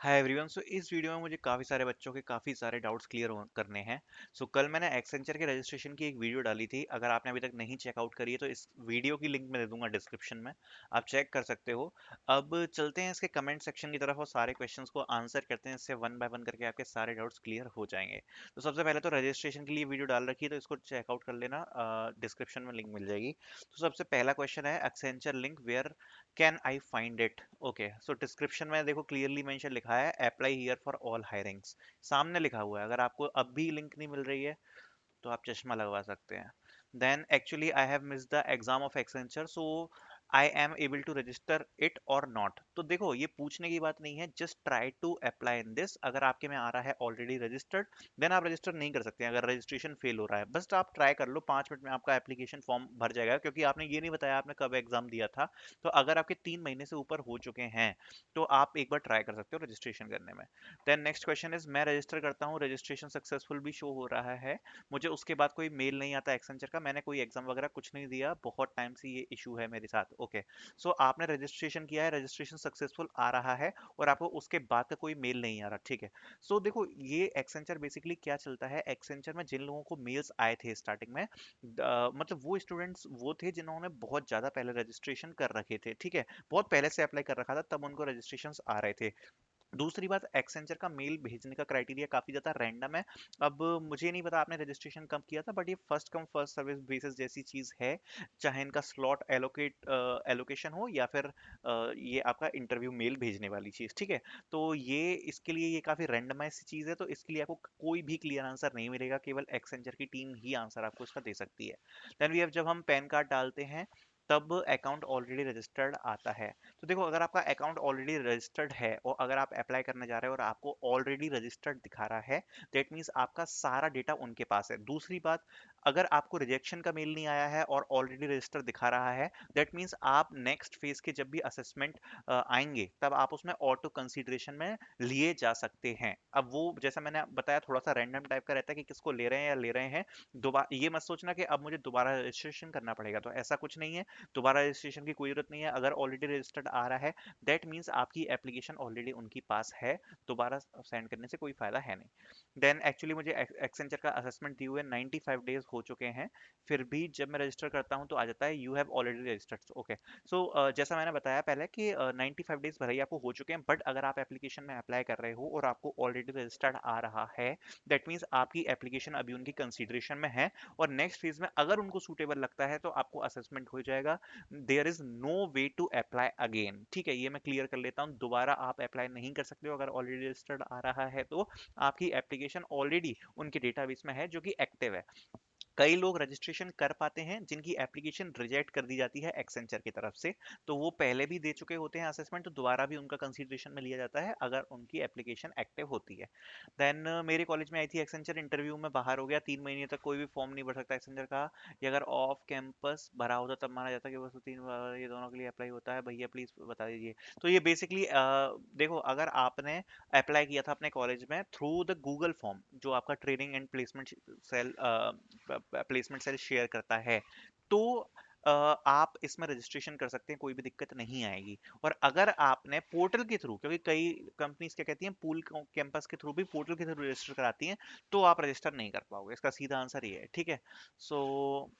Hi everyone. सो इस video में मुझे काफ़ी सारे बच्चों के काफ़ी सारे डाउट्स क्लियर करने हैं। सो कल मैंने एक्सेंचर के रजिस्ट्रेशन की एक वीडियो डाली थी। अगर आपने अभी तक नहीं चेकआउट करी है तो इस वीडियो की लिंक मैं दे दूंगा डिस्क्रिप्शन में, आप चेक कर सकते हो। अब चलते हैं इसके कमेंट सेक्शन की तरफ और सारे क्वेश्चंस को आंसर करते हैं। इससे वन बाय वन करके आपके सारे डाउट्स क्लियर हो जाएंगे। तो सबसे पहले तो रजिस्ट्रेशन के लिए वीडियो डाल रखी है तो इसको चेकआउट कर लेना, डिस्क्रिप्शन में लिंक मिल जाएगी। तो सबसे पहला क्वेश्चन है Accenture link where can I find it. Okay, so description में देखो क्लियरली मेंशन लिखा है apply here for all hirings, सामने लिखा हुआ है। अगर आपको अब भी लिंक नहीं मिल रही है तो आप चश्मा लगवा सकते हैं। Then actually I have miss the exam of Accenture, so I am able to register it और नॉट। तो देखो ये पूछने की बात नहीं है, just try to apply in this. अगर आपके में आ रहा है ऑलरेडी रजिस्टर्ड, देन आप रजिस्टर नहीं कर सकते हैं। अगर रजिस्ट्रेशन फेल हो रहा है, बस आप ट्राई कर लो, 5 मिनट में आपका एप्लीकेशन फॉर्म भर जाएगा। क्योंकि आपने ये नहीं बताया आपने कब एग्जाम दिया था। तो अगर आपके 3 महीने से ऊपर हो चुके हैं तो आप एक बार ट्राई कर सकते हो रजिस्ट्रेशन करने में। देन नेक्स्ट क्वेश्चन इज, मैं रजिस्टर करता हूँ, रजिस्ट्रेशन सक्सेसफुल भी शो हो रहा है, मुझे उसके बाद कोई मेल नहीं आता एक्सेंचर का, मैंने कोई एग्जाम वगैरह कुछ नहीं दिया, बहुत टाइम से ये इशू है मेरे साथ। ओके, सो आपने रजिस्ट्रेशन किया है, रजिस्ट्रेशन सक्सेसफुल आ रहा है और आपको उसके बाद का कोई मेल नहीं आ रहा, ठीक है। सो देखो ये एक्सेंचर बेसिकली क्या चलता है, एक्सेंचर में जिन लोगों को मेल्स आए थे स्टार्टिंग में, मतलब वो स्टूडेंट्स वो थे जिन्होंने बहुत ज्यादा पहले रजिस्ट्रेशन कर रखे थे, ठीक है, बहुत पहले से अप्लाई कर रखा था, तब उनको रजिस्ट्रेशन आ रहे थे। दूसरी बात, एक्सेंचर का मेल भेजने का क्राइटेरिया काफी ज्यादा रैंडम है। अब मुझे नहीं पता आपने रजिस्ट्रेशन कब किया था, बट ये first come first service basis जैसी चीज है। चाहे इनका स्लॉट एलोकेशन हो या फिर ये आपका इंटरव्यू मेल भेजने वाली चीज, ठीक है। तो ये इसके लिए ये काफी रैंडमाइज चीज है, तो इसके लिए आपको कोई भी क्लियर आंसर नहीं मिलेगा, केवल एक्सेंचर की टीम ही आंसर आपको इसका दे सकती है। देन वी हैव, जब हम पैन कार्ड डालते हैं तब अकाउंट ऑलरेडी रजिस्टर्ड आता है। तो देखो अगर आपका अकाउंट ऑलरेडी रजिस्टर्ड है और अगर आप अप्लाई करने जा रहे हो और आपको ऑलरेडी रजिस्टर्ड दिखा रहा है, दैट मीन्स आपका सारा डेटा उनके पास है। दूसरी बात, अगर आपको रिजेक्शन का मेल नहीं आया है और ऑलरेडी रजिस्टर दिखा रहा है, दैट मीन्स आप नेक्स्ट फेज के जब भी असेसमेंट आएंगे तब आप उसमें ऑटो कंसीडरेशन में लिए जा सकते हैं। अब वो जैसा मैंने बताया थोड़ा सा रैंडम टाइप का रहता है कि किसको ले रहे हैं या ले रहे हैं। दोबारा ये मत सोचना कि अब मुझे दोबारा रजिस्ट्रेशन करना पड़ेगा, तो ऐसा कुछ नहीं है। दोबारा रजिस्ट्रेशन की कोई जरूरत नहीं है। अगर ऑलरेडी रजिस्टर्ड आ रहा है, दैट मीन्स आपकी एप्लीकेशन ऑलरेडी उनके पास है, दोबारा सेंड करने से कोई फायदा है नहीं। देन एक्चुअली मुझे एक्सेंचर का असेसमेंट दिए हुए 95 डेज हो चुके हैं, फिर भी जब मैं रजिस्टर करता हूं तो आ जाता है you have already registered. Okay, so जैसा मैंने बताया पहले कि 95 डेज भले ही आपको हो चुके हैं, बट अगर आप एप्लीकेशन में अप्लाई कर रहे हो और आपको ऑलरेडी रजिस्टर्ड आ रहा है, दैट मीन्स आपकी एप्लीकेशन अभी उनकी कंसिडरेशन में है और नेक्स्ट फेज में अगर उनको सूटेबल लगता है तो आपको असेसमेंट हो जाएगा। There is no way to apply again, ठीक है, ये मैं क्लियर कर लेता हूँ। दोबारा आप अप्लाई नहीं कर सकते हो अगर ऑलरेडी रजिस्टर्ड आ रहा है, तो आपकी एप्लीकेशन ऑलरेडी उनके डेटाबेस में है जो कि एक्टिव है। कई लोग रजिस्ट्रेशन कर पाते हैं जिनकी एप्लीकेशन रिजेक्ट कर दी जाती है एक्सेंचर की तरफ से, तो वो पहले भी दे चुके होते हैं असेसमेंट, तो दोबारा भी उनका कंसीडरेशन में लिया जाता है अगर उनकी एप्लीकेशन एक्टिव होती है। देन मेरे कॉलेज में आई थी एक्सेंचर, इंटरव्यू में बाहर हो गया, 3 महीने तक कोई भी फॉर्म नहीं भर सकता एक्सेंचर का। ये अगर ऑफ कैंपस भरा होता तब माना जाता कि बस 3 बार ये दोनों के लिए अप्लाई होता है, भैया प्लीज बता दीजिए। तो ये बेसिकली देखो अगर आपने अप्लाई किया था अपने कॉलेज में थ्रू द गूगल फॉर्म, जो आपका training and placement cell placement cell share करता है, तो आप इसमें रजिस्ट्रेशन कर सकते हैं, कोई भी दिक्कत नहीं आएगी। और अगर आपने पोर्टल के थ्रू, क्योंकि कई कंपनीज क्या कहती हैं पूल कैंपस के थ्रू भी पोर्टल के थ्रू रजिस्टर कराती हैं, तो आप रजिस्टर नहीं कर पाओगे, इसका सीधा आंसर ये है, ठीक है। सो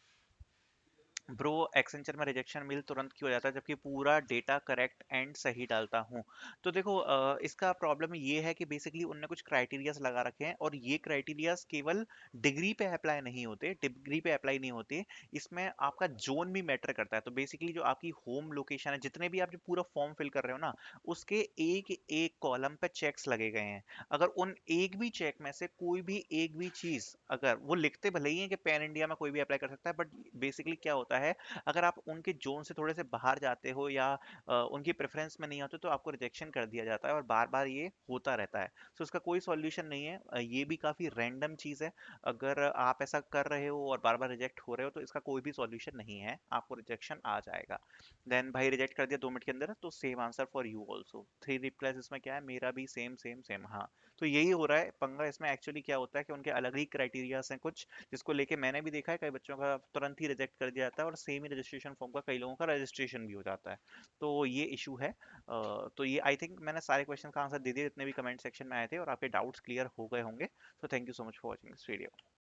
ब्रो, एक्सेंचर में रिजेक्शन मेल तुरंत क्यों हो जाता है जबकि पूरा डेटा करेक्ट एंड सही डालता हूँ? तो देखो इसका प्रॉब्लम ये है कि बेसिकली उनने कुछ क्राइटेरियाज लगा रखे हैं और ये क्राइटेरियाज केवल डिग्री पे अप्लाई नहीं होते, डिग्री पे अप्लाई नहीं होते, इसमें आपका जोन भी मैटर करता है। तो बेसिकली जो आपकी होम लोकेशन है, जितने भी आप जो पूरा फॉर्म फिल कर रहे हो ना, उसके एक एक कॉलम पे चेक्स लगे गए हैं। अगर उन एक भी चेक में से कोई भी एक भी चीज, अगर वो लिखते भले ही है कि पैन इंडिया में कोई भी अप्लाई कर सकता है, बट बेसिकली क्या होता है, अगर आप उनके जोन से थोड़े से बाहर जाते हो या उनकी प्रेफरेंस में नहीं आते तो आपको रिजेक्शन कर दिया जाता है और बार बार ये होता रहता है। सो इसका कोई सॉल्यूशन नहीं है, ये भी काफी रैंडम चीज है। अगर आप ऐसा कर रहे हो और बार बार रिजेक्ट हो रहे हो तो इसका कोई भी सॉल्यूशन नहीं है, आपको रिजेक्शन आ जाएगा। देन भाई रिजेक्ट कर दिया 2 मिनट के अंदर, तो same answer for you also, 3 replies इसमें क्या है, मेरा भी सेम सेम सेम, हाँ। तो यही हो रहा है पंगा इसमें। एक्चुअली क्या होता है कि उनके अलग ही क्राइटेरियाज हैं कुछ, जिसको लेके मैंने भी देखा है कई बच्चों का तुरंत ही रिजेक्ट कर दिया जाता है है और सेम ही रजिस्ट्रेशन फॉर्म का कई लोगों का रजिस्ट्रेशन भी हो जाता है। तो ये इशू है। तो ये आई थिंक मैंने सारे क्वेश्चन का आंसर दे दिए जितने भी कमेंट सेक्शन में आए थे, और आपके डाउट्स क्लियर हो गए होंगे। So thank you so much for watching this video.